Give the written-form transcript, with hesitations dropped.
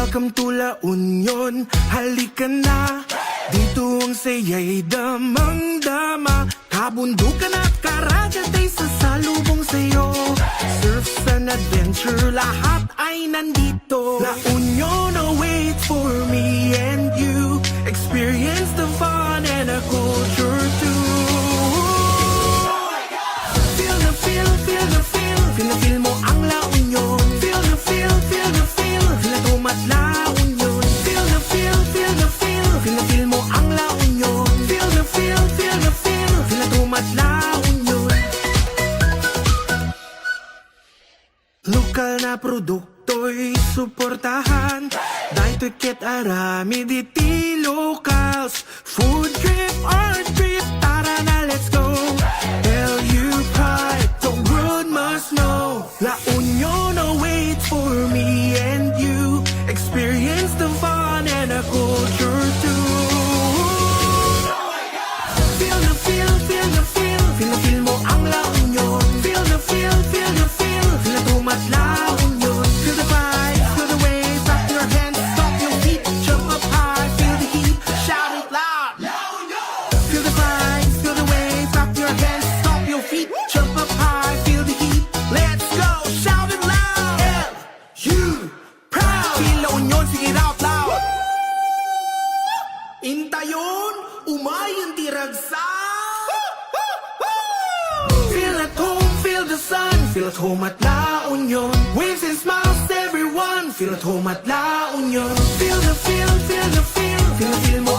Welcome to La Union, halika na. Dito ang saya'y damang-dama. Kabundukan at karagat ay sasalubong sa'yo. Surfs and adventure, lahat ay nandito. La Union awaits for me and you. Experience the fun and a culture too. Feel the feel, feel the feel. Feel the feel mo ang La Union. Feel the feel, feel the feel. Feel the tumat La Union. Feel the feel, feel the feel. Feel the feel mo ang La Union. Feel the feel, feel the feel. Feel the tumat La Union. Lokal na produkto'y suportahan. Dahil ket arami diti locals. Food trip, art trip, tara na let's go. LU pride, the world must know. La Union awaits for me and you. Experience the fun and a culture too. Feel the feel, feel the feel. Feel the feel mo ang La Union. Feel the feel, feel the feel. Feel the tumat La Union. Feel the vibe, feel the wave. Clap your hands, stomp your feet. Jump up high, feel the heat. Shout it loud. La Union. Feel the vibe, feel the wave. Clap your hands, stomp your feet. Jump up high, feel the heat. Let's go, shout it loud. L-U proud. Feel La Union, sing it out loud. Intayon, umayon tiragsa. Feel at home, feel the sun. Feel at home at La Union. Waves and smiles, everyone. Feel at home at La Union. Feel the feel, feel the feel. Feel the feel mo